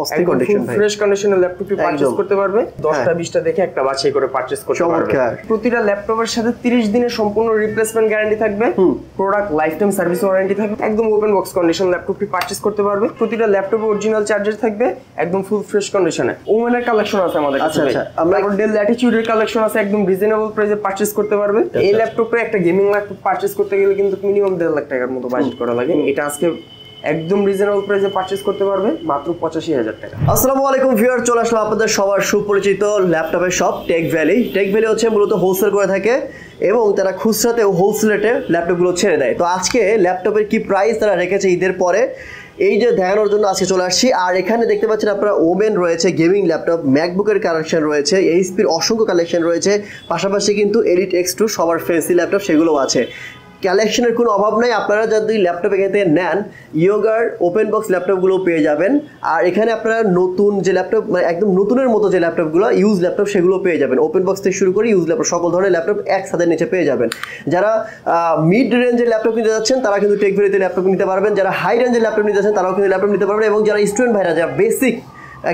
অস্থির কন্ডিশন ভাই, ফ্রেশ কন্ডিশনের ল্যাপটপটি পারচেজ করতে পারবে। 10টা 20টা দেখে একটা বাছাই করে পারচেজ করতে পারবে। প্রতিটা ল্যাপটপের সাথে 30 দিনের সম্পূর্ণ রিপ্লেসমেন্ট গ্যারান্টি থাকবে, product life time service warranty থাকবে। একদম ওপেন বক্স কন্ডিশন ল্যাপটপটি পারচেজ করতে পারবে। প্রতিটা ল্যাপটপে অরিজিনাল চার্জার থাকবে, একদম ফুল ফ্রেশ কন্ডিশনে। ওমেনের কালেকশন আছে আমাদের কাছে। আচ্ছা, আমরা ডেল ল্যাটিটিউডের কালেকশন আছে, একদম রিজনেবল প্রাইসে পারচেজ করতে পারবে। এই ল্যাপটপে একটা গেমিং ল্যাপটপ পারচেজ করতে গেলে কিন্তু মিনিমাম 1.5 লাখ টাকার মতো বাজেট করা লাগে। এটা আজকে একদম রিজনেবল প্রাইসে পারচেজ করতে পারবে মাত্র 85,000 টাকা। আসসালামু আলাইকুম ভিউয়ার, চলে আসলাম আপনাদের সবার সুপরিচিত ল্যাপটপের shop tech valley. Tech valley হচ্ছে মূলত হোলসেল করে থাকে এবং তারা খুচরাতে ও হোলসেল রেটে ল্যাপটপগুলো ছেড়ে দেয়। তো আজকে ল্যাপটপের কি প্রাইস তারা রেখেছে ঈদের পরে এই যে দেখানোর জন্য আজকে চলে আসছি। আর এখানে দেখতে পাচ্ছেন আপনারা ওমেন রয়েছে, গেমিং ল্যাপটপ, ম্যাকবুকের কালেকশন রয়েছে, এইচপির অসংখ্য কালেকশন রয়েছে, পাশাপাশি কিন্তু এলিট X2 সবার ফ্যান্সি ল্যাপটপ সেগুলোও আছে। কালেকশনের কোনো অভাব নাই। আপনারা যদি ল্যাপটপ এখান থেকে নেন, ইয়োগার ওপেন বক্স ল্যাপটপগুলো পেয়ে যাবেন। আর এখানে আপনারা নতুন যে ল্যাপটপ, মানে একদম নতুনের মতো যে ল্যাপটপগুলো ইউজ ল্যাপটপ সেগুলো পেয়ে যাবেন। ওপেন বক্স থেকে শুরু করে ইউজ ল্যাপটপ সকল ধরনের ল্যাপটপ এক ছাদের নিচে পেয়ে যাবেন। যারা মিড রেঞ্জের ল্যাপটপ নিতে যাচ্ছেন তারা কিন্তু টেক ভ্যালিতে ল্যাপটপ নিতে পারবেন। যারা হাই রেঞ্জের ল্যাপটপ নিতে যাচ্ছেন তারাও কিন্তু ল্যাপটপ নিতে পারবেন। এবং যারা স্টুডেন্ট ভাইরা যারা বেসিক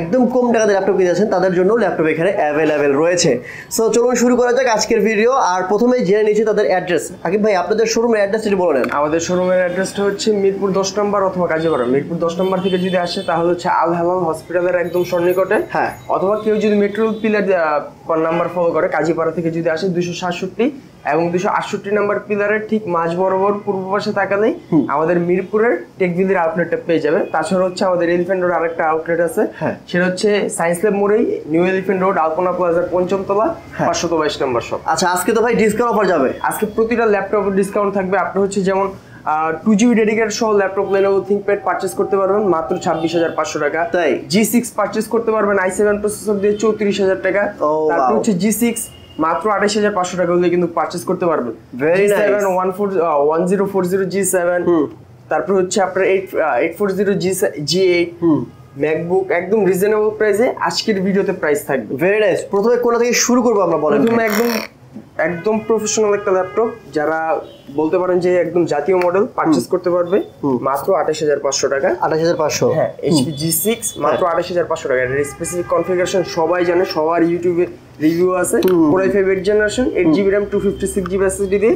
একদম কম টাকাতে ল্যাপটপ কিনে যাচ্ছেন তাদের জন্য ল্যাপটপ এখানে অ্যাভেলেবেল রয়েছে। সো চলুন শুরু করা যাক আজকের ভিডিও। আর প্রথমে জেনে নিচ্ছি তাদের অ্যাড্রেস। আকিব ভাই, আপনাদের শোরুমের অ্যাড্রেসটি বলে নেন। আমাদের শোরুমের অ্যাড্রেসটা হচ্ছে মিরপুর 10 নম্বর অথবা কাজীপাড়া। মিরপুর 10 নম্বর থেকে যদি আসে তাহলে হচ্ছে আল হালাল হসপিটালের একদম সন্নিকটে। হ্যাঁ, অথবা কেউ যদি মেট্রো পিলার নাম্বার ফলো করে কাজীপাড়া থেকে যদি আসে 267 এবং 268 নাম্বার পিলারের ঠিক মাঝ বরাবর পূর্ব পাশে তাকালেই আমাদের মিরপুরের টেকভিলির আউটলেটটা পেয়ে যাবে। তাছাড়া হচ্ছে আমাদের এলিফ্যান্ট রোড আরেকটা আউটলেট আছে, সেটা হচ্ছে সায়েন্স ল্যাব মোড়েই নিউ এলিফ্যান্ট রোড আলপনা প্লাজার 5ম তলা 522 নম্বর শপ। আচ্ছা, আজকে তো ভাই ডিসকাউন্ট অফার যাবে। আজকে প্রতিটা ল্যাপটপের ডিসকাউন্ট থাকবে। আপনি হচ্ছে যেমন 2GB ডেডিকেটেড সহ ল্যাপটপ Lenovo ThinkPad পারচেজ করতে পারবেন মাত্র 26,500 টাকা। তাই G6 পারচেজ করতে পারবেন i7 প্রসেসর দিয়ে 34,000 টাকা। তারপর হচ্ছে G6 মাত্র 28,500 টাকা হলে কিন্তু পারচেজ করতে পারবেন। G7 1040 G7, তারপর হচ্ছে আপনার 840 G8 ম্যাকবুক একদম রিজনেবল প্রাইসে আজকের ভিডিওতে প্রাইস থাকবে। Very nice. প্রথমে কোথা থেকে শুরু করব আমরা বলেন? প্রথমে একদম প্রফেশনাল একটা ল্যাপটপ যারা বলতে পারেন যে একদম জাতীয় মডেল পারচেজ করতে পারবে মাত্র 28,500 টাকা। 28,500? হ্যাঁ, HP G6 মাত্র 28,500 টাকা। এর স্পেসিফিক কনফিগারেশন সবাই জানে, সবার ইউটিউবে রিভিউ আছে। Core i5 8th generation 8GB RAM 256GB SSD দিয়ে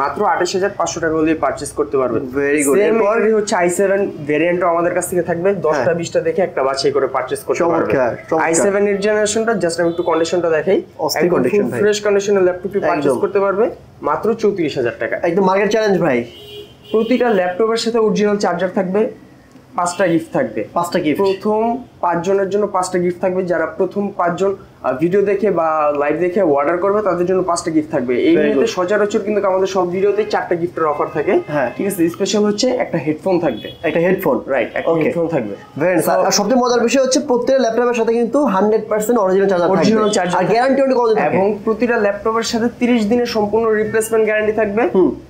মাত্র 28,500 টাকা হলে পারচেজ করতে পারবেন। Very good. এরপর হচ্ছে i7 ভেরিয়েন্টও আমাদের কাছ থেকে থাকবে। 10টা 20টা দেখে একটা বাছাই করে পারচেজ করতে পারবেন। i7 8th জেনারেশনটা জাস্ট আমি একটু কন্ডিশনটা দেখাই। অস্থির কন্ডিশন ভাই, ফ্রেশ কন্ডিশনের ল্যাপটপটি পারচেজ করতে পারবে মাত্র 34,000 টাকা। একদম মার্কেট চ্যালেঞ্জ ভাই। প্রতিটা ল্যাপটপের সাথে অরিজিনাল চার্জার থাকবে, 5টা গিফট থাকবে। 5টা গিফট প্রথম 5 জনের জন্য 5টা গিফট থাকবে। যারা প্রথম 5 জন ভিডিও দেখে বা লাইভ দেখে অর্ডার করবে তাদের জন্য 5টা গিফট থাকবে। এই ভিডিওতে সচরাচর কিন্তু আমাদের সব ভিডিওতে 4টা গিফটের অফার থাকে। ঠিক আছে, স্পেশাল হচ্ছে একটা হেডফোন থাকবে। একটা হেডফোন, রাইট, একটা হেডফোন থাকবে। Very nice. আর সবচেয়ে মজার বিষয় হচ্ছে প্রত্যেকটা ল্যাপটপের সাথে কিন্তু 100% অরিজিনাল চার্জার থাকবে। অরিজিনাল চার্জার আর গ্যারান্টি অনেক কত থাকে? এবং প্রতিটা ল্যাপটপের সাথে 30 দিনের সম্পূর্ণ রিপ্লেসমেন্ট গ্যারান্টি থাকবে,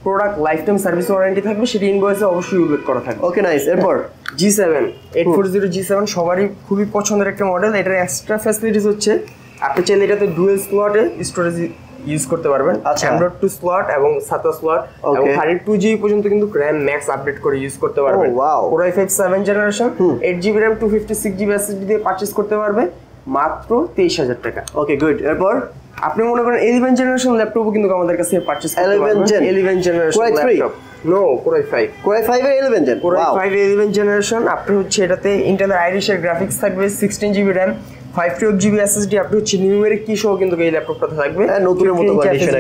product life time service warranty থাকবে, সেটা ইনভয়েসে অবশ্যই উল্লেখ করা থাকবে। ওকে, নাইস। এরপর G7 840 G7 সবারই খুবই পছন্দের একটা মডেল। এটার এক্সট্রা ফ্যাসিলিটিস হচ্ছে আপনি চাইলে এটাতে ডুয়াল স্লটে স্টোরেজ ইউজ করতে পারবেন। Android 2 স্লট এবং SATA স্লট এবং 32GB পর্যন্ত কিন্তু RAM Max আপডেট করে ইউজ করতে পারবেন। Core i5 7th generation 8GB RAM 256GB SSD দিয়ে পারচেজ করতে পারবে মাত্র 23,000 টাকা। ওকে, গুড। এরপর আপনি মনে করেন 11th জেনারেশন ল্যাপটপও কিন্তু আমাদের কাছে পারচেজ করতে পারবেন। 11th generation laptop, no Core i5 এর 11th জেন। Core i5 এর 11th জেনারেশন আপনি হচ্ছে এটাতে ইন্টেল আইরিশের গ্রাফিক্স থাকবে, 16GB RAM 512GB SSD। আপনি হচ্ছে নিউমেরিক কি সহ কিন্তু এই ল্যাপটপটাতে থাকবে নতুনের মতো কন্ডিশন,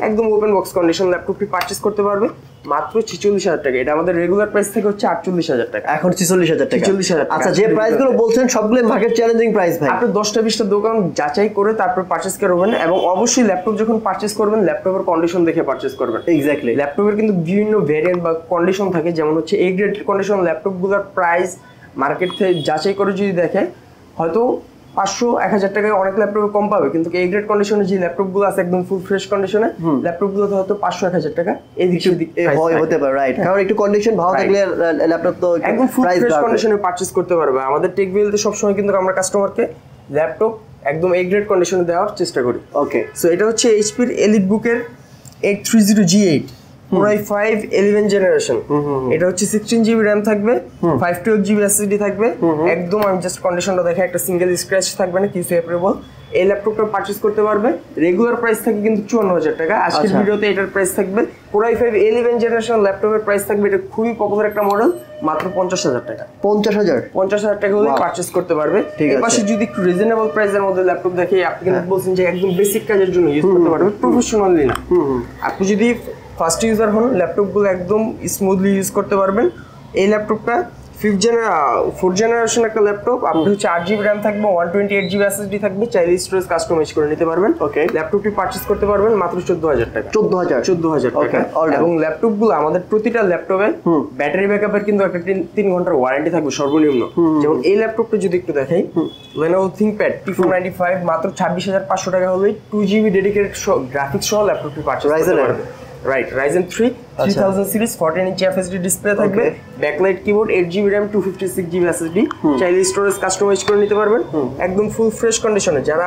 একদম ওপেন বক্স কন্ডিশন ল্যাপটপটি পারচেজ করতে পারবে মাত্র 46,000 টাকা। এটা আমাদের রেগুলার প্রাইস থেকে হচ্ছে 48,000 টাকা, এখন 46,000 টাকা। 46,000 টাকা। আচ্ছা, যে প্রাইসগুলো বলছেন সবগুলো মার্কেট চ্যালেঞ্জিং প্রাইস ভাই। আপনি 10টা 20টা দোকান যাচাই করে তারপর পারচেজ করবেন এবং অবশ্যই ল্যাপটপ যখন পারচেজ করবেন ল্যাপটপের কন্ডিশন দেখে পারচেজ করবেন। এক্স্যাক্টলি। ল্যাপটপের কিন্তু বিভিন্ন ভেরিয়েন্ট বা কন্ডিশন থাকে, যেমন হচ্ছে A গ্রেড কন্ডিশন ল্যাপটপগুলোর প্রাইস মার্কেট থেকে যাচাই করে যদি দেখে হয়তো 500-1000 টাকায় অনেক ল্যাপটপে কম পাবে, কিন্তু এই গ্রেড কন্ডিশনে যে ল্যাপটপগুলো আছে একদম ফুল ফ্রেশ কন্ডিশনে ল্যাপটপগুলোতে হয়তো 500-1000 টাকা এদিক সেদিক হতে পারে। রাইট, কারণ একটু কন্ডিশন ভালো থাকলে ল্যাপটপ তো একদম ফুল ফ্রেশ কন্ডিশনে পারচেজ করতে পারবে। আমাদের টেক ভ্যালিতে সবসময় কিন্তু আমরা কাস্টমারকে ল্যাপটপ একদম A গ্রেড কন্ডিশনে দেওয়ার চেষ্টা করি। ওকে, সো এটা হচ্ছে HP এর এলিট বুকের 830 G8 Core i5 11 জেনারেশন, এটা হচ্ছে 16 জিবি র্যাম থাকবে, 512 জিবি এসএসডি থাকবে, একদম আমি জাস্ট কন্ডিশনটা দেখে একটা সিঙ্গেল স্ক্র্যাচ থাকবে না, কিছু অ্যাপ্রেবল। এই ল্যাপটপটা পারচেজ করতে পারবে, রেগুলার প্রাইস থাকে কিন্তু 54,000 টাকা। আজকের ভিডিওতে এটার প্রাইস থাকবে Core i5 11 জেনারেশন ল্যাপটপের প্রাইস থাকবে, এটা খুবই পপুলার একটা মডেল, মাত্র 50,000 টাকা। 50,000 টাকা হলে পারচেজ করতে পারবে। এর পাশে যদি একটু রিজনেবল প্রাইসের মধ্যে ল্যাপটপ দেখে, আপনি কিন্তু বলছেন যে একদম বেসিক কাজের জন্য ইউজ করতে পারবে, প্রফেশনালি না। আপনি যদি ফার্স্ট ইউজার হন, ল্যাপটপগুলো একদম স্মুথলি ইউজ করতে পারবেন। এই ল্যাপটপটা 4th জেনারেশন একটা ল্যাপটপ, আপনি হচ্ছে 8 জিবি র্যাম থাকবে, 128 জিবি এসএসডি থাকবে, চাইলে স্টোরেজ কাস্টমাইজ করে নিতে পারবেন। ওকে, ল্যাপটপটি পারচেজ করতে পারবেন মাত্র 14,000 টাকা। 14,000 টাকা। এবং ল্যাপটপগুলো আমাদের প্রতিটা ল্যাপটপে ব্যাটারি ব্যাকআপের কিন্তু একটা 3 ঘন্টার ওয়ারেন্টি থাকবে সর্বনিম্ন। যেমন এই ল্যাপটপটা যদি একটু দেখাই, Lenovo ThinkPad T495 মাত্র 26,500 টাকা হলেই 2 জিবি ডেডিকেটেড গ্রাফিক্স সহ ল্যাপটপটি পারচেজ করতে পারবে। রাইট, Ryzen 3 3000 সিরিজ 14 ইঞ্চি এফএসডি ডিসপ্লে থাকবে, backlight keyboard, 8 GB RAM, 256 GB SSD, চাইলে স্টোরেজ কাস্টমাইজ করে নিতে পারবেন, একদম ফুল ফ্রেশ কন্ডিশনে। যারা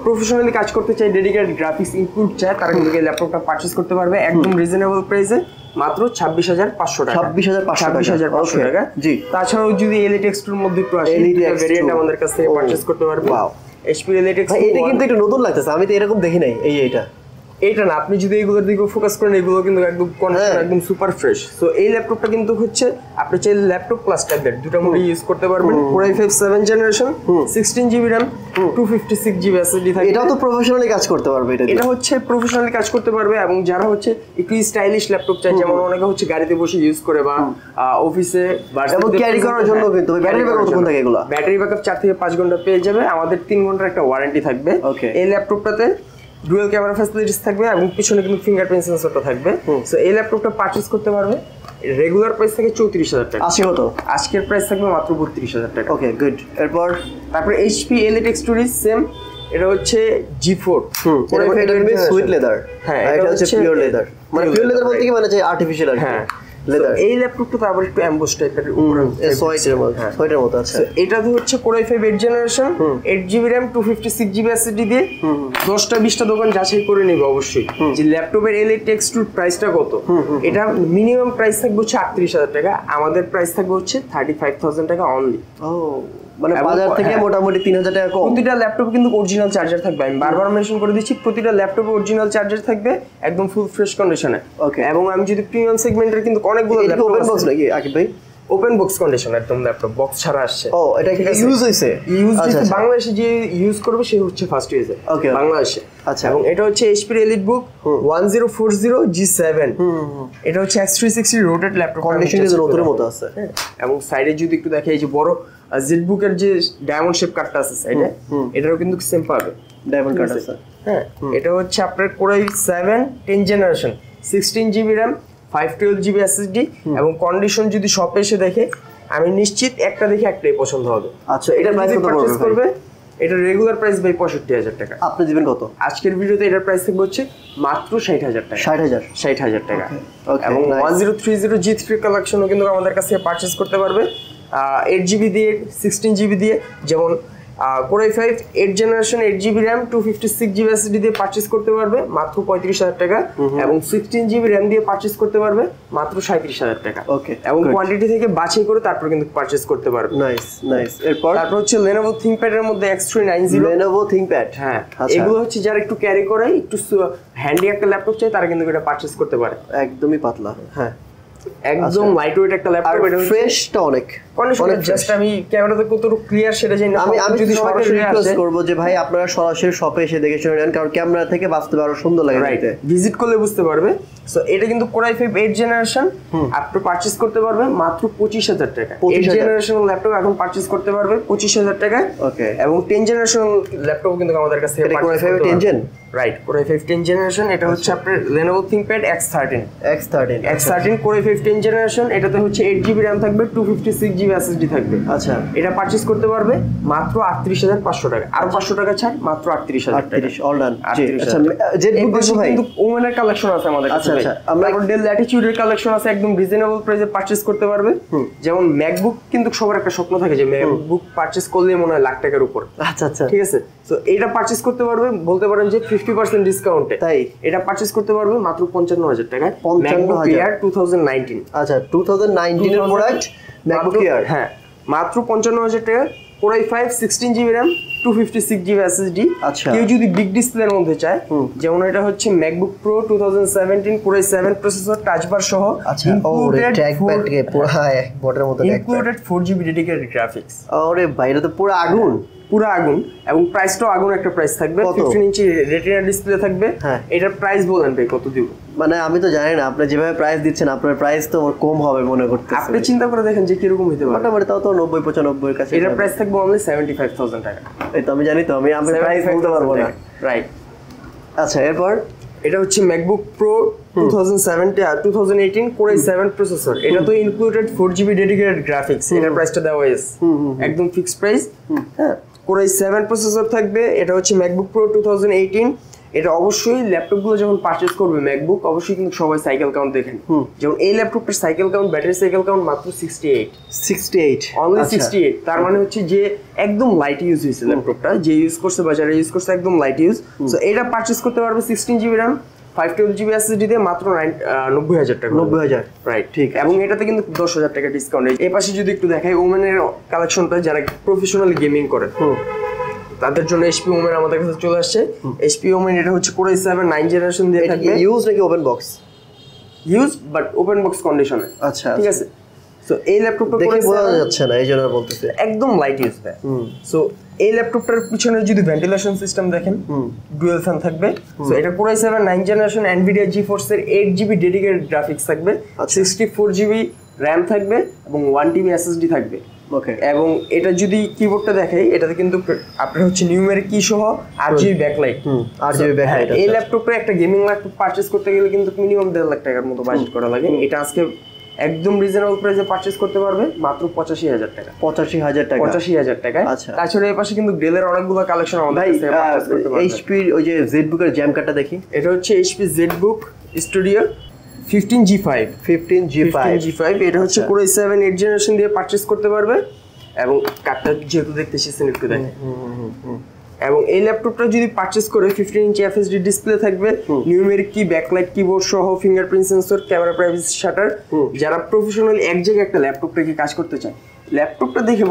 প্রফেশনালি কাজ করতে চায়, ডেডিকেটেড গ্রাফিক্স ইনপুট চায়, তারা কিন্তু এই ল্যাপটপটা পারচেজ করতে পারবে একদম রিজনেবল প্রাইসে, মাত্র 26,500 টাকা। 26,500 টাকা। জি। তাছাড়াও যদি Elite X2 এর মধ্যে একটু আসে, ভেরিয়েন্ট আমাদের কাছ থেকে পারচেজ করতে পারবে। HP Elite X2, এটা কিন্তু একটু নতুন লাগতেছে, আমি তো এরকম দেখি নাই। এইটা না, আপনি যদি এইগুলোর দিকে ফোকাস করেন, এগুলো কিন্তু একদম কন্ডিশন একদম সুপার ফ্রেশ। সো এই ল্যাপটপটা কিন্তু হচ্ছে আপনি চাইলে ল্যাপটপ প্লাস ট্যাবলেট দুটো মোডে ইউজ করতে পারবেন। Core i5 7 generation, 16 GB RAM, 256 GB SSD থাকে। এটাও তো প্রফেশনালি কাজ করতে পারবে। এটা হচ্ছে প্রফেশনালি কাজ করতে পারবে, এবং যারা হচ্ছে একটু স্টাইলিশ ল্যাপটপ চায়, যেমন অনেকে হচ্ছে গাড়িতে বসে ইউজ করে বা অফিসে এবং ক্যারি করার জন্য, কিন্তু ব্যাটারি ব্যাকআপ কতক্ষণ থাকে এগুলো? ব্যাটারি ব্যাকআপ 4 থেকে 5 ঘন্টা পেয়ে যাবে। আমাদের 3 ঘন্টার একটা ওয়ারেন্টি থাকবে। এই ল্যাপটপটাতে ডুয়াল ক্যামেরা ফ্যাসিলিটিস থাকবে এবং পিছনে কিন্তু ফিঙ্গারপ্রিন্ট সেন্সরটা থাকবে। সো এই ল্যাপটপটা পারচেজ করতে পারবে, রেগুলার প্রাইস থাকে 34,000 টাকা। আজকের প্রাইস থাকবে মাত্র 32,000 টাকা। ওকে, গুড। তারপর HP Elite X2 সেম, এটা হচ্ছে G4, এটা সুইট লেদার। হ্যাঁ, এটা হচ্ছে পিওর লেদার। মানে পিওর লেদার বলতে কি মানে যে আর্টিফিশিয়াল আর কি। হ্যাঁ, এই ল্যাপটপটা তো আবার একটু এমবোস টাইপের উপরে সোয়েটার মতো আছে। এটা তো হচ্ছে Core i5 8 generation, 8 GB RAM, 256 GB SSD দিয়ে 10টা-20টা দোকান যাচাই করে নেবে অবশ্যই যে ল্যাপটপের Elite X2 প্রাইসটা কত। এটা মিনিমাম প্রাইস থাকবে হচ্ছে 38,000 টাকা, আমাদের প্রাইস থাকবে হচ্ছে 35,000 টাকা অনলি। মানে বাজার থেকে মোটামুটি 3,000 টাকা কম। প্রতিটা ল্যাপটপে কিন্তু অরিজিনাল চার্জার থাকবে, আমি বারবার মেনশন করে দিচ্ছি, প্রতিটা ল্যাপটপে অরিজিনাল চার্জার থাকবে, একদম ফুল ফ্রেশ কন্ডিশনে। ওকে, এবং আমি যদি প্রিমিয়াম সেগমেন্টের কিন্তু অনেকগুলো ল্যাপটপ ওপেন বক্স নাকি আকিব ভাই? ওপেন বক্স কন্ডিশন, একদম ল্যাপটপ বক্স ছাড়া আসছে। এটা কি ইউজ হইছে? বাংলাদেশে যে ইউজ করবে সে হচ্ছে ফার্স্ট ইউজার বাংলাদেশে। আচ্ছা, এবং এটা হচ্ছে HP EliteBook 1040 G7, এটা হচ্ছে X360 রোটেট ল্যাপটপ, কন্ডিশন কিন্তু নতুনের মতো আছে। এবং সাইডে যদি একটু দেখে, এই যে বড় ZBook-এর যে ডায়মন্ড শেপ কাটটা আছে সাইডে, এটারও কিন্তু সেম পাবে, ডায়মন্ড কাট আছে। হ্যাঁ, এটা হচ্ছে আপনার Core i7 10 generation, 16 GB RAM, 512 GB SSD, এবং কন্ডিশন যদি শপে এসে দেখে, আমি নিশ্চিত একটা দেখে একটাই পছন্দ হবে। আচ্ছা, এটা প্রাইস কত পড়বে? এটা রেগুলার প্রাইস ভাই 65,000 টাকা। আপনি দিবেন কত? আজকের ভিডিওতে এটার প্রাইস থাকবে হচ্ছে মাত্র 60,000 টাকা। 60,000 টাকা। এবং 1030 G3 কালেকশনও কিন্তু আমাদের কাছে পারচেজ করতে পারবে 8 জিবি দিয়ে, 16 জিবি দিয়ে। যেমন Core i5 8 generation, 8 GB RAM, 256 GB SSD দিয়ে পারচেজ করতে পারবে মাত্র 35,000 টাকা, এবং 16 জিবি র্যাম দিয়ে পারচেজ করতে পারবে মাত্র 37,000 টাকা। ওকে, এবং কোয়ান্টিটি থেকে বাছাই করে তারপর কিন্তু পারচেজ করতে পারবে। নাইস। তারপর হচ্ছে Lenovo ThinkPad এর মধ্যে X390। Lenovo ThinkPad, হ্যাঁ, এগুলো হচ্ছে যারা একটু ক্যারি করে, একটু হ্যান্ডি একটা ল্যাপটপ চায়, তারা কিন্তু এটা পারচেজ করতে পারে। একদমই পাতলা। হ্যাঁ, একদম লাইট ওয়েট একটা ল্যাপটপ। এটা ফ্রেশটা অনেক জাস্ট আমি ক্যামেরাতে কতটুকু ক্লিয়ার সেটা জানি না। আমি যদি সরাসরি রিকোয়েস্ট করব যে ভাই আপনারা সরাসরি শপে এসে দেখে শুনে নেন, কারণ ক্যামেরা থেকে বাস্তবে আরো সুন্দর লাগে দেখতে, ভিজিট করলে বুঝতে পারবে। সো এটা কিন্তু Core i5 8 জেনারেশন, আপনি পারচেজ করতে পারবেন মাত্র 25,000 টাকা। 8 জেনারেশন ল্যাপটপ এখন পারচেজ করতে পারবে 25,000 টাকায়। ওকে, এবং 10 জেনারেশন ল্যাপটপ কিন্তু আমাদের কাছে Core i5 10 gen, right, Core i5 10 generation. এটা হচ্ছে আপনার Lenovo ThinkPad X13 Core i5 i5 10 generation, এটাতে হচ্ছে 8GB RAM থাকবে, 256GB SSD থাকবে। আচ্ছা, এটা পারচেজ করতে পারবে মাত্র 38,500 টাকা, আর 500 টাকা ছাড়, মাত্র 38,000 টাকা। 38 অল ডান। আচ্ছা, জেটবুক ভাই কিন্তু ওমেনের কালেকশন আছে আমাদের কাছে। আচ্ছা, আমরা ডেল ল্যাটিটিউডের কালেকশন আছে, একদম রিজনেবল প্রাইসে পারচেজ করতে পারবে। যেমন ম্যাকবুক কিন্তু সবার একটা স্বপ্ন থাকে যে ম্যাকবুক পারচেজ করলে মনে হয় লাখ টাকার উপর। আচ্ছা, ঠিক আছে, তো এটা পারচেজ করতে পারবে, বলতে পারেন যে 50% ডিসকাউন্টে। তাই এটা পারচেজ করতে পারবে মাত্র 55,000 টাকায়। 55,000 এয়ার 2019। আচ্ছা, 2019 এর প্রোডাক্ট ম্যাকবুক এয়ার। হ্যাঁ, মাত্র 55,000 টাকা। Core i5 16GB RAM, 256GB SSD। আচ্ছা, কেউ যদি বিগ ডিসপ্লের মধ্যে চায়, যেমন এটা হচ্ছে MacBook pro 2017 Core i7 processor, touch বার সহ, আচ্ছা, ওরে ট্র্যাকপ্যাড কে পুরো বটের মতো ইনক্লুডেড 4GB ডেডিকেটেড গ্রাফিক্স। ওরে ভাই, এটা তো পুরো আগুন, পুরো আগুন। এবং প্রাইসটাও আগুন একটা প্রাইস থাকবে, 15 ইঞ্চি রেটিনা ডিসপ্লে থাকবে। হ্যাঁ, এটার প্রাইস বলেন ভাই কত দিব? মানে আমি তো জানি না, আপনি যেভাবে প্রাইস দিচ্ছেন আপনার প্রাইস তো কম হবে মনে করতেছি। আপনি চিন্তা করে দেখেন যে কিরকম হতে পারে। মোটামুটি তাও তো 90-95 এর কাছে। এটার প্রাইস থাকবে অনলি 75,000 টাকা। এই তো আমি জানি, তো আমি প্রাইস বলতে পারবো না। রাইট। আচ্ছা, এরপর এটা হচ্ছে MacBook pro 2018 Core i7 processor. এটা তো ইনক্লুডেড 4GB ডেডিকেটেড গ্রাফিক্স। এটার প্রাইসটা দেওয়া হয়েছে একদম ফিক্সড প্রাইস। হ্যাঁ, Core i7 প্রসেসর থাকবে। এটা হচ্ছে ম্যাকবুক প্রো 2018। এটা অবশ্যই ল্যাপটপগুলো যখন পারচেজ করবে ম্যাকবুক, অবশ্যই কিন্তু সবাই সাইকেল কাউন্ট দেখেন। যেমন এই ল্যাপটপের cycle count, battery cycle count মাত্র 68 অনলি 68। তার মানে হচ্ছে যে একদম লাইট ইউজ হয়েছে ল্যাপটপটা, যে ইউজ করছে বা যারা ইউজ করছে একদম লাইট ইউজ। সো এটা পারচেজ করতে পারবে 16GB RAM 512GB SSD দিয়ে মাত্র 90,000 টাকা। 90,000, রাইট, ঠিক। এবং এটাতে কিন্তু 10,000 টাকা ডিসকাউন্ট। এই পাশে যদি একটু দেখাই ওমেনের কালেকশনটা, যারা প্রফেশনালি গেমিং করে তাদের জন্য HP ওমেন আমাদের কাছে চলে আসছে। HP ওমেন এটা হচ্ছে Core i7 9 জেনারেশন দিয়ে থাকবে। ইউজ নাকি open box? Use, but open box কন্ডিশনে। আচ্ছা, ঠিক আছে। সো এই ল্যাপটপটা দেখে বোঝা যাচ্ছে না, এই জন্য বলতেছি একদম লাইট ইউজ দেয়। সো এই ল্যাপটপটার পিছনে যদি ভেন্টিলেশন সিস্টেম দেখেন, ডুয়াল ফ্যান থাকবে। সো এটা Core i7 9 generation, NVIDIA GeForce এর 8GB ডেডিকেটেড গ্রাফিক্স থাকবে, 64GB RAM থাকবে এবং 1TB SSD থাকবে। ওকে, এবং এটা যদি কিবোর্ডটা দেখাই, এটাতে কিন্তু আপনার হচ্ছে নিউমেরিক কি সহ RGB ব্যাকলাইট। RGB backlight. এই ল্যাপটপে একটা গেমিং ল্যাপটপ পারচেজ করতে গেলে কিন্তু মিনিমাম 1.5 লাখ টাকার মতো বাজেট করা লাগে। এটা আজকে একদম রিজনেবল প্রাইসে পারচেজ করতে পারবে মাত্র 85,000 টাকা। 85,000 টাকা, 85,000 টাকায়। আচ্ছা, তাছাড়া এই পাশে কিন্তু ডেলের অনেকগুলো কালেকশন আমাদের কাছে পারচেজ করতে পারবে। HP ওই যে জেটবুকের জ্যাম কার্ডটা দেখি। এটা হচ্ছে HP ZBook Studio 15G5। এটা হচ্ছে Core i7 8 জেনারেশন দিয়ে পারচেজ করতে পারবে। এবং কার্ডটা যেহেতু দেখতেছেন একটু দেখেন। এবং এই ল্যাপটপটা যদি পারচেজ করে 15 ইঞ্চি FSD ডিসপ্লে থাকবে, নিউমেরিক কি, ব্যাকলাইট কিবোর্ড সহ, fingerprint sensor, camera privacy shutter. যারা প্রফেশনালি এক জায়গায় একটা ল্যাপটপ রেখে কাজ করতে চায়, ল্যাপটপটা দেখে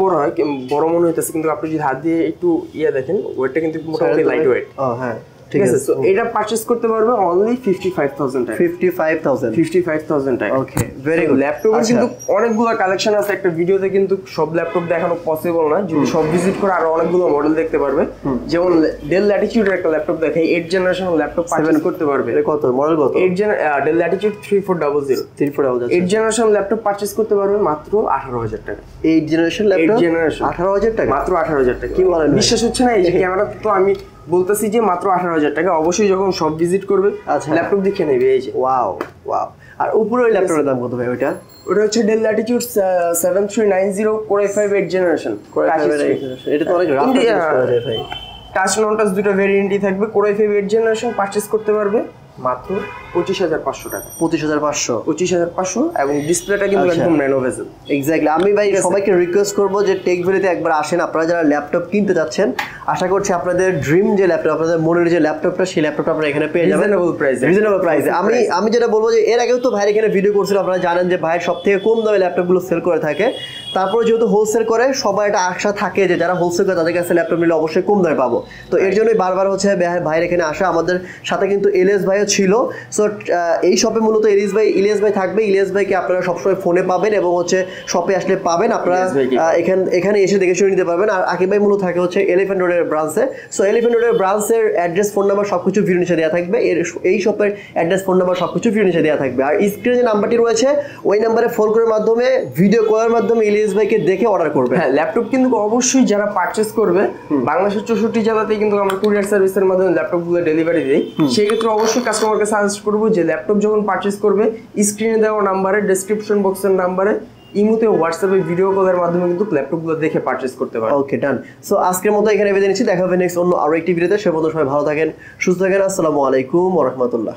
বড় মনে হইতেছে, কিন্তু আপনি যদি হাত দিয়ে একটু দেখেন, ওয়েটটা কিন্তু মোটামুটি লাইট ওয়েট। হ্যাঁ, ঠিক আছে। সো এটা পারচেজ করতে পারবে অনলি 55,000 টাকা। 55,000 টাকা। ওকে, ভেরি গুড। ল্যাপটপের কিন্তু অনেকগুলো কালেকশন আছে, একটা ভিডিওতে কিন্তু সব ল্যাপটপ দেখানো পসিবল না। যদি সব ভিজিট করে আরো অনেকগুলো মডেল দেখতে পারবে। যেমন ডেল ল্যাটিটিউডের একটা ল্যাপটপ দেখাই, 8 জেনারেশন ল্যাপটপ পারচেজ করতে পারবে। কত মডেল? কত? Del Latitude 3400 8 generation laptop purchase করতে পারবে মাত্র 18,000 টাকা। 8 জেনারেশন ল্যাপটপ 18,000 টাকা, মাত্র 18,000 টাকা। কি বলেন? বিশ্বাস হচ্ছে না? এই যে ক্যামেরা তো আমি বলতেছি যে মাত্র 18,000 টাকা। অবশ্যই যখন সব ভিজিট করবে ল্যাপটপ দেখে নেবে। এই যে ওয়াও। আর উপরে ওই ল্যাপটপের দাম কত ভাই? ওটা হচ্ছে del Latitude 7390 Core i5 8 generation. এটা তো অনেক রাফ ইউজ করা যায় ভাই। টাচ নন টাচ দুটো ভেরিয়েন্টই থাকবে। Core i5 8 জেনারেশন পারচেজ করতে পারবে মাত্র 25,500 টাকা। 25,500 এবং ডিসপ্লেটা কিন্তু একদম ন্যানো বেজেল। এক্স্যাক্টলি। আমি ভাই সবাইকে রিকোয়েস্ট করবো যে টেক ভ্যালিতে একবার আসেন। আপনারা যারা ল্যাপটপ কিনতে যাচ্ছেন, আশা করছি আপনাদের ড্রিম যে ল্যাপটপ, আপনাদের মনের যে ল্যাপটপটা, সেই ল্যাপটপটা আপনারা এখানে পেয়ে যাবেন রিজনেবল প্রাইসে। আমি যেটা বলবো যে এর আগেও তো ভাইয়ের এখানে ভিডিও করছিল, আপনারা জানেন যে ভাইয়ের সব থেকে কম দামে ল্যাপটপগুলো সেল করে থাকে। তারপরে যেহেতু হোলসেল করে, সবাই একটা আশা থাকে যে যারা হোলসেল করে তাদের কাছে ল্যাপটপ নিলে অবশ্যই কম দামে পাবো। তো এর জন্যই বারবার হচ্ছে ভাইয়ের এখানে আসা। আমাদের সাথে কিন্তু ইলিয়াস ভাইও ছিল। সো এই শপে মূলত ইলিয়াস ভাই থাকবে। ইলিয়াস ভাইকে আপনারা সবসময় ফোনে পাবেন এবং হচ্ছে শপে আসলে পাবেন। আপনারা এখানে এসে দেখে শুনে নিতে পারবেন। আর আকিব ভাই মূলত থাকে হচ্ছে এলিফ্যান্ট রোডের ব্রাঞ্চে। সো এলিফ্যান্ট রোডের ব্রাঞ্চের অ্যাড্রেস, ফোন নাম্বার সবকিছু ভিডিও নিচে দেওয়া থাকবে। এই শপের অ্যাড্রেস, ফোন নাম্বার সবকিছু ভিডিও নিচে দেওয়া থাকবে। আর স্ক্রিনে যে নাম্বারটি রয়েছে, ওই নাম্বারে ফোন করার মাধ্যমে, ভিডিও কলের মাধ্যমে ইলিয়াস ভাইকে দেখে অর্ডার করবে। হ্যাঁ, ল্যাপটপ কিন্তু অবশ্যই যারা পারচেজ করবে, বাংলাদেশের 64 জেলাতেই কিন্তু আমরা কুরিয়ার সার্ভিসের মাধ্যমে ল্যাপটপগুলো ডেলিভারি দিই। সেক্ষেত্রে অবশ্যই কাস্টমারকে সাজেস্ট করবো যে ল্যাপটপ যখন পারচেজ করবে স্ক্রিনে দেওয়া নাম্বারে, ডেসক্রিপশন বক্সের নাম্বারে, ইমোতে, হোয়াটসঅ্যাপে ভিডিও কলের মাধ্যমে কিন্তু ল্যাপটপগুলো দেখে পারচেজ করতে পারবে। ওকে, ডান। সো আজকের মতো এখানে বেঁধে নিচ্ছি, দেখা হবে নেক্সট অন্য আরো একটি ভিডিওতে। সে পর্যন্ত সবাই ভালো থাকেন, সুস্থ থাকেন। আসসালামু আলাইকুম ওয়া রাহমাতুল্লাহ।